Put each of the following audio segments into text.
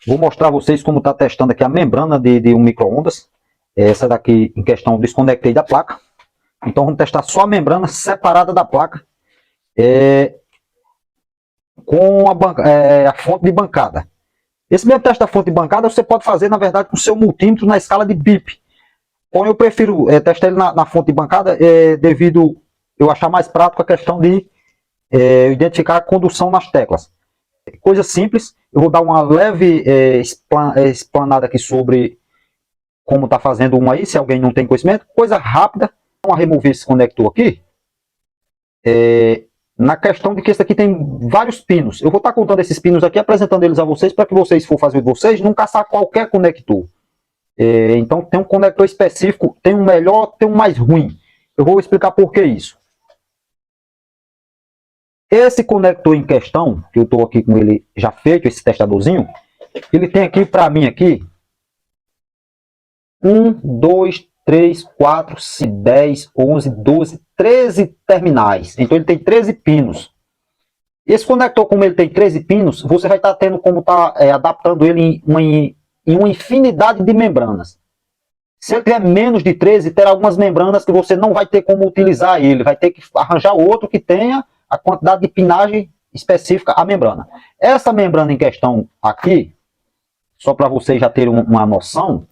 Vou mostrar a vocês como está testando aqui a membrana de um micro-ondas. Essa daqui em questão desconectei da placa. Então vamos testar só a membrana separada da placa. Com a fonte de bancada. Esse mesmo teste da fonte de bancada você pode fazer, na verdade, com o seu multímetro na escala de BIP. Porém, eu prefiro testar ele na fonte de bancada devido eu achar mais prático a questão de identificar a condução nas teclas. Coisa simples, eu vou dar uma leve explanada aqui sobre como está fazendo um aí, se alguém não tem conhecimento. Coisa rápida, vamos remover esse conector aqui. Na questão de que esse aqui tem vários pinos. Eu vou estar contando esses pinos aqui, apresentando eles a vocês, para que vocês, se for fazer de vocês, não caçar qualquer conector. Então tem um conector específico, tem um melhor, tem um mais ruim. Eu vou explicar por que isso. Esse conector em questão, que eu estou aqui com ele já feito, esse testadorzinho, ele tem aqui para mim aqui 1, 2, 3, 4, 10, 11, 12, 13 terminais. Então ele tem 13 pinos. Esse conector, como ele tem 13 pinos, você vai estar tendo como estar adaptando ele em uma infinidade de membranas. Se ele tiver menos de 13, terá algumas membranas que você não vai ter como utilizar ele. Vai ter que arranjar outro que tenha a quantidade de pinagem específica à membrana. Essa membrana em questão aqui, só para vocês já terem uma noção,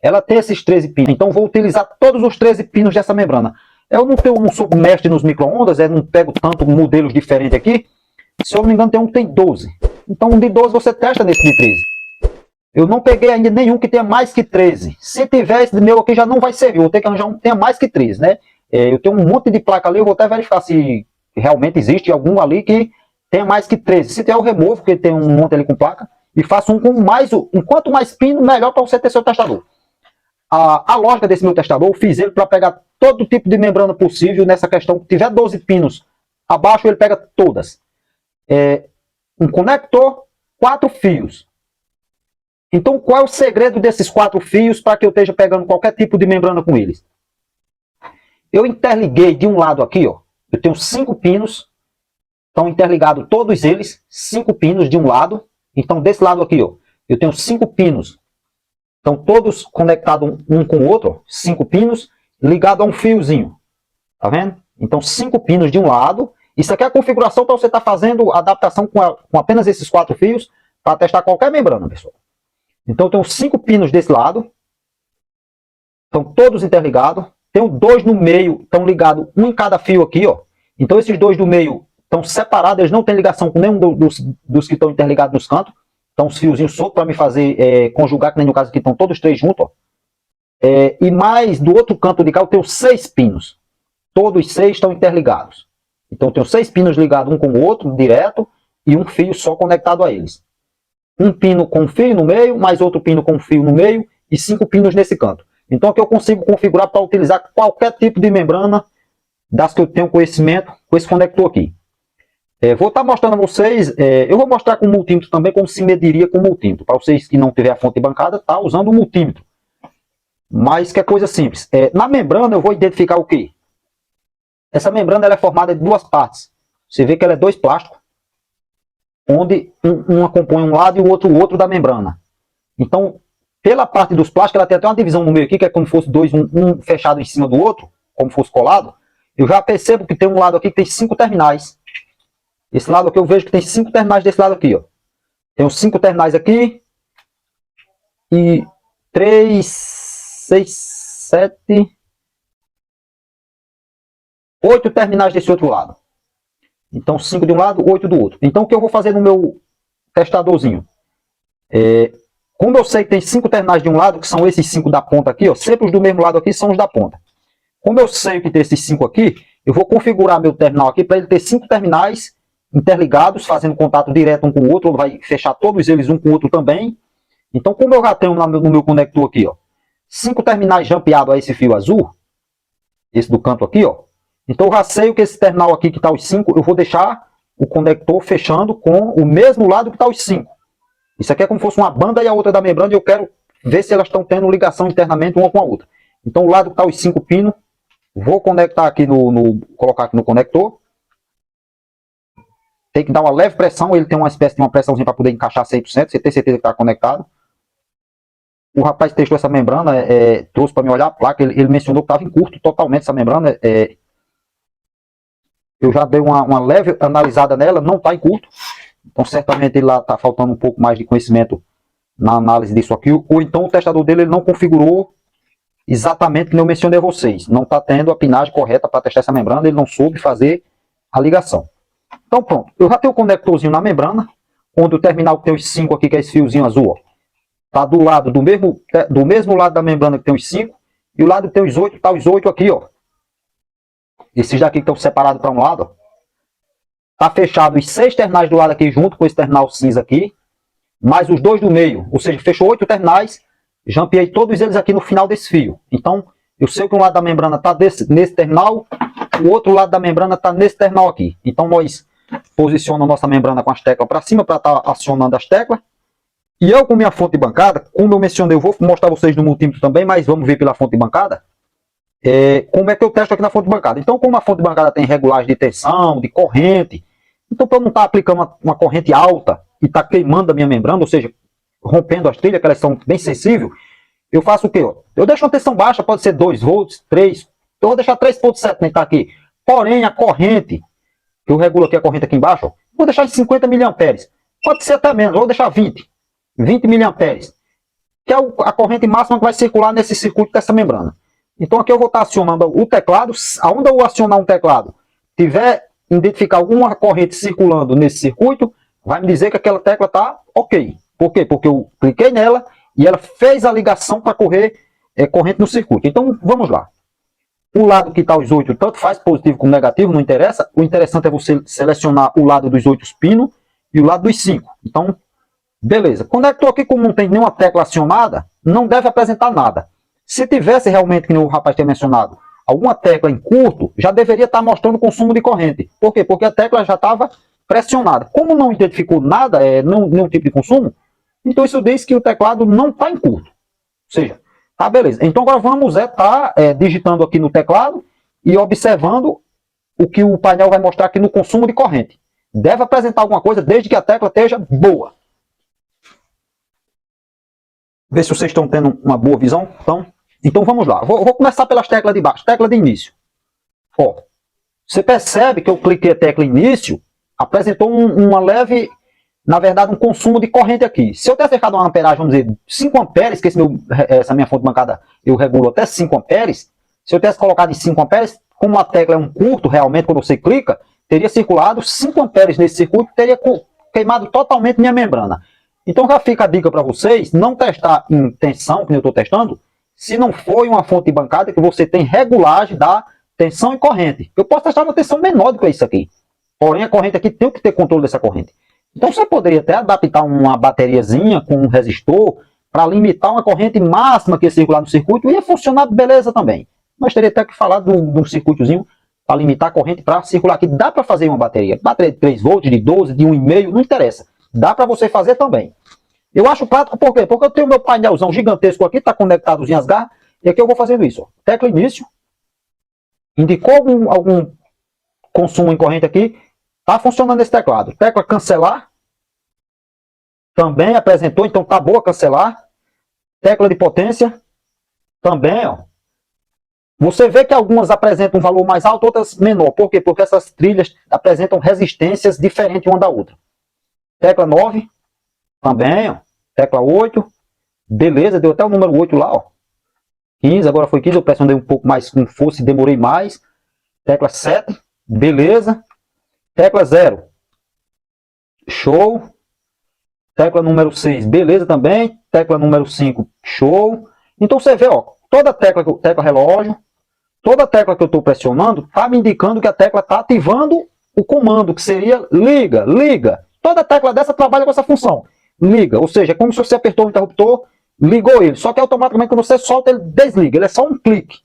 ela tem esses 13 pinos. Então vou utilizar todos os 13 pinos dessa membrana. Eu não sou mestre nos micro-ondas, não pego tanto modelos diferentes aqui. Se eu não me engano tem um que tem 12. Então um de 12 você testa nesse de 13. Eu não peguei ainda nenhum que tenha mais que 13. Se tiver, esse meu aqui já não vai servir. Eu vou ter que arranjar um que tenha mais que 13, né? Eu tenho um monte de placa ali, eu vou até verificar se realmente existe algum ali que tenha mais que 13. Se tiver, eu removo, porque tem um monte ali com placa, e faço um com mais. Quanto mais pino, melhor para você ter seu testador. A lógica desse meu testador, eu fiz ele para pegar todo tipo de membrana possível nessa questão. Se tiver 12 pinos abaixo, ele pega todas. Um conector, 4 fios. Então, qual é o segredo desses 4 fios para que eu esteja pegando qualquer tipo de membrana com eles? Eu interliguei de um lado aqui, ó. Eu tenho 5 pinos. Estão interligados todos eles. 5 pinos de um lado. Então, desse lado aqui, ó, eu tenho 5 pinos. Estão todos conectados um com o outro. 5 pinos ligados a um fiozinho. Tá vendo? Então, 5 pinos de um lado. Isso aqui é a configuração para você estar fazendo adaptação com apenas esses 4 fios para testar qualquer membrana, pessoal. Então eu tenho 5 pinos desse lado. Estão todos interligados. Tenho 2 no meio, estão ligados um em cada fio aqui, ó. Então esses 2 do meio estão separados, eles não têm ligação com nenhum dos que estão interligados nos cantos. Então os fiozinhos soltos para me fazer conjugar, que nem no caso aqui estão todos 3 juntos, ó. E mais do outro canto de cá eu tenho 6 pinos. Todos 6 estão interligados. Então eu tenho 6 pinos ligados um com o outro, direto, e um fio só conectado a eles. Um pino com fio no meio, mais outro pino com fio no meio, e 5 pinos nesse canto. Então aqui eu consigo configurar para utilizar qualquer tipo de membrana das que eu tenho conhecimento com esse conector aqui. Vou estar mostrando a vocês, eu vou mostrar com o multímetro também como se mediria com o multímetro. Para vocês que não tiver a fonte de bancada, tá usando o multímetro. Mas que é coisa simples. Na membrana eu vou identificar o quê? Essa membrana ela é formada de 2 partes. Você vê que ela é 2 plásticos, onde uma compõe um lado e o outro da membrana. Então, pela parte dos plásticos, ela tem até uma divisão no meio aqui, que é como se fosse um fechado em cima do outro, como se fosse colado. Eu já percebo que tem um lado aqui que tem 5 terminais. Esse lado aqui eu vejo que tem 5 terminais desse lado aqui, ó. Tem os 5 terminais aqui. E 3, 6, 7... 8 terminais desse outro lado. Então 5 de um lado, 8 do outro. Então o que eu vou fazer no meu testadorzinho? Como eu sei que tem 5 terminais de um lado, que são esses 5 da ponta aqui, ó, sempre os do mesmo lado aqui são os da ponta. Como eu sei que tem esses 5 aqui, eu vou configurar meu terminal aqui para ele ter 5 terminais interligados, fazendo contato direto um com o outro, vai fechar todos eles um com o outro também. Então como eu já tenho no meu conector aqui, ó, 5 terminais jampeados a esse fio azul, esse do canto aqui, ó. Então eu já sei que esse terminal aqui que está os 5, eu vou deixar o conector fechando com o mesmo lado que está os 5. Isso aqui é como se fosse uma banda e a outra da membrana, e eu quero ver se elas estão tendo ligação internamente uma com a outra. Então o lado que está os 5 pinos, vou conectar aqui colocar aqui no conector. tem que dar uma leve pressão, ele tem uma espécie de uma pressãozinha para poder encaixar 100%, você tem certeza que está conectado. O rapaz testou essa membrana, trouxe para me olhar a placa, ele mencionou que estava em curto totalmente essa membrana. Eu já dei uma leve analisada nela, não está em curto. Então certamente ele lá está faltando um pouco mais de conhecimento na análise disso aqui. Ou então o testador dele ele não configurou exatamente como eu mencionei a vocês. Não está tendo a pinagem correta para testar essa membrana, ele não soube fazer a ligação. Então pronto, eu já tenho o conectorzinho na membrana, onde o terminal que tem os 5 aqui, que é esse fiozinho azul, está do lado do mesmo lado da membrana que tem os 5, e o lado que tem os 8, está os 8 aqui, ó. Esses daqui que estão separados para um lado, ó. Está fechado os 6 terminais do lado aqui, junto com esse terminal cinza aqui, mais os 2 do meio, ou seja, fechou 8 terminais, jampeei todos eles aqui no final desse fio. Então, eu sei que um lado da membrana está nesse terminal, o outro lado da membrana está nesse terminal aqui. Então, nós posicionamos a nossa membrana com as teclas para cima, para estar acionando as teclas. E eu, com minha fonte de bancada, como eu mencionei, eu vou mostrar a vocês no multímetro também, mas vamos ver pela fonte de bancada. Como é que eu testo aqui na fonte de bancada? Então, como a fonte de bancada tem regulagem de tensão, de corrente, então para eu não estar aplicando uma corrente alta e estar queimando a minha membrana, ou seja, rompendo as trilhas, que elas são bem sensíveis, eu faço o quê? Eu deixo uma tensão baixa, pode ser 2 volts, 3, eu vou deixar 3.7 nem tá aqui. Porém, a corrente, eu regulo aqui a corrente aqui embaixo, vou deixar em 50 mA. Pode ser até menos, vou deixar 20 mA, que é a corrente máxima que vai circular nesse circuito dessa membrana. Então aqui eu vou estar acionando o teclado, aonde eu acionar um teclado, tiver identificar alguma corrente circulando nesse circuito, vai me dizer que aquela tecla está ok. Por quê? Porque eu cliquei nela e ela fez a ligação para correr corrente no circuito. Então vamos lá. O lado que está os 8, tanto faz positivo como negativo, não interessa. O interessante é você selecionar o lado dos 8 pinos e o lado dos 5. Então, beleza. Conector aqui, como não tem nenhuma tecla acionada, não deve apresentar nada. Se tivesse realmente, como o rapaz tinha mencionado, alguma tecla em curto, já deveria estar mostrando consumo de corrente. Por quê? Porque a tecla já estava pressionada. Como não identificou nada, nenhum tipo de consumo, então isso diz que o teclado não está em curto. Ou seja, tá beleza. Então agora vamos digitando aqui no teclado e observando o que o painel vai mostrar aqui no consumo de corrente. Deve apresentar alguma coisa desde que a tecla esteja boa. Ver se vocês estão tendo uma boa visão. Então vamos lá. Vou começar pelas teclas de baixo. Tecla de início. Ó, você percebe que eu cliquei a tecla início, apresentou uma leve, na verdade, um consumo de corrente aqui. Se eu tivesse deixado uma amperagem, vamos dizer, 5 amperes, que essa minha fonte bancada eu regulo até 5 amperes, se eu tivesse colocado em 5 amperes, como a tecla é um curto, realmente, quando você clica, teria circulado 5 amperes nesse circuito, teria queimado totalmente minha membrana. Então já fica a dica para vocês, não testar em tensão, que eu estou testando, se não for uma fonte de bancada que você tem regulagem da tensão e corrente. Eu posso testar uma tensão menor do que isso aqui. Porém, a corrente aqui tem que ter controle dessa corrente. Então você poderia até adaptar uma bateriazinha com um resistor para limitar uma corrente máxima que ia circular no circuito e ia funcionar beleza também. Mas teria até que falar de um circuitozinho para limitar a corrente para circular aqui. Dá para fazer uma bateria. Bateria de 3 volts, de 12, de 1,5, não interessa. Dá para você fazer também. Eu acho prático por quê? Porque eu tenho meu painelzão gigantesco aqui, está conectado as garras, e aqui eu vou fazendo isso. Ó. Tecla início, indicou algum consumo em corrente aqui, está funcionando esse teclado. Tecla cancelar, também apresentou, então tá boa cancelar. Tecla de potência, também, ó. Você vê que algumas apresentam um valor mais alto, outras menor. Por quê? Porque essas trilhas apresentam resistências diferentes uma da outra. Tecla 9, também, ó. Tecla 8, beleza, deu até o número 8 lá, ó. 15, agora foi 15, eu pressionei um pouco mais com força e demorei mais. Tecla 7, beleza. Tecla 0, show. Tecla número 6, beleza também. Tecla número 5, show. Então você vê, ó, toda tecla relógio, toda tecla que eu estou pressionando, está me indicando que a tecla está ativando o comando, que seria liga, liga. Toda tecla dessa trabalha com essa função. Liga, ou seja, é como se você apertou o interruptor, ligou ele, só que automaticamente quando você solta ele desliga, ele é só um clique.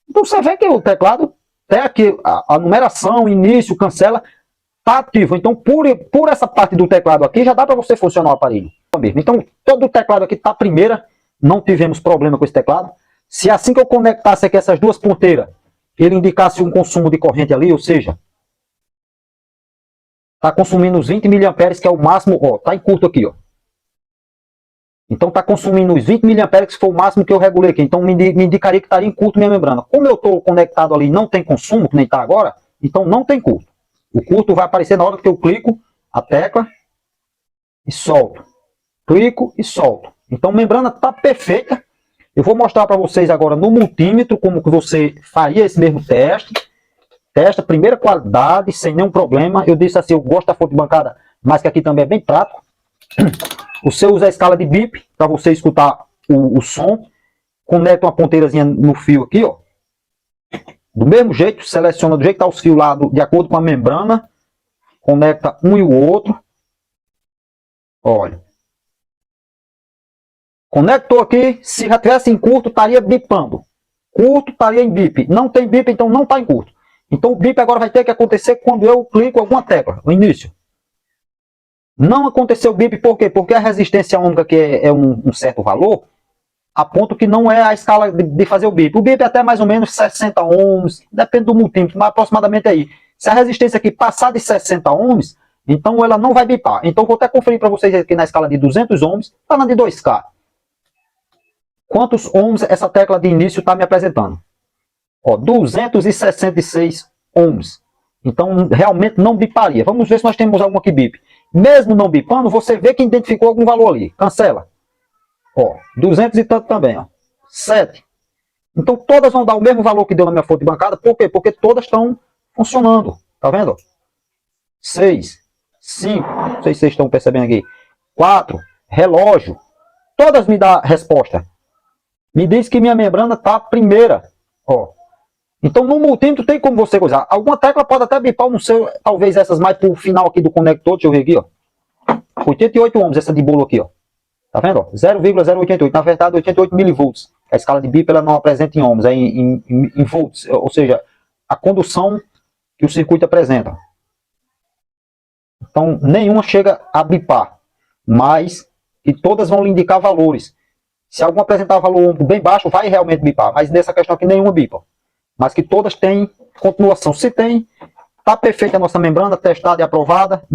Então você vê que o teclado tem aqui a numeração, início, cancela, está ativo. Então por essa parte do teclado aqui já dá para você funcionar o aparelho. Então todo o teclado aqui está primeira, não tivemos problema com esse teclado. Se assim que eu conectasse aqui essas duas ponteiras, ele indicasse um consumo de corrente ali, ou seja, Está consumindo os 20 miliamperes, que é o máximo, ó, tá em curto aqui, ó. Então está consumindo os 20 miliamperes, que foi o máximo que eu regulei aqui. Então me indicaria que estaria em curto minha membrana. Como eu estou conectado ali e não tem consumo, que nem está agora, então não tem curto. O curto vai aparecer na hora que eu clico a tecla e solto. Clico e solto. Então a membrana está perfeita. Eu vou mostrar para vocês agora no multímetro como que você faria esse mesmo teste. Testa, primeira qualidade, sem nenhum problema. Eu disse assim, eu gosto da fonte de bancada, mas que aqui também é bem prático. Você usa a escala de bip para você escutar o som. Conecta uma ponteirazinha no fio aqui, ó. Do mesmo jeito, seleciona do jeito que está os fios lá, de acordo com a membrana. Conecta um e o outro. Olha. Conectou aqui, se já tivesse em curto, estaria bipando. Curto estaria em bip. Não tem bip, então não está em curto. Então o bip agora vai ter que acontecer quando eu clico alguma tecla, no início. Não aconteceu o bip, por quê? Porque a resistência ômica, que é um certo valor, a ponto que não é a escala de fazer o bip. O bip é até mais ou menos 60 ohms, depende do multímetro, mas aproximadamente aí. Se a resistência aqui passar de 60 ohms, então ela não vai bipar. Então vou até conferir para vocês aqui na escala de 200 ohms, está na de 2K. Quantos ohms essa tecla de início está me apresentando? Ó, 266 ohms. Então realmente não biparia. Vamos ver se nós temos algum aqui bip. Mesmo não bipando, você vê que identificou algum valor ali. Cancela. Ó, 200 e tanto também, ó. 7. Então todas vão dar o mesmo valor que deu na minha fonte de bancada. Por quê? Porque todas estão funcionando. Tá vendo? 6. 5. Não sei se vocês estão percebendo aqui. 4. Relógio. Todas me dão resposta. Me diz que minha membrana está primeira. Ó. Então no multímetro tem como você usar. Alguma tecla pode até bipar, não sei, talvez essas mais pro final aqui do conector. Deixa eu ver aqui, ó. 88 ohms essa de bolo aqui, ó. Tá vendo? 0,088. Na verdade, 88 milivolts. A escala de bip ela não apresenta em ohms, é em volts. Ou seja, a condução que o circuito apresenta. Então, nenhuma chega a bipar. Mas, e todas vão lhe indicar valores. Se alguma apresentar valor bem baixo, vai realmente bipar. Mas nessa questão aqui, nenhuma bipa. Mas que todas têm continuação. Se tem, está perfeita a nossa membrana, testada e aprovada.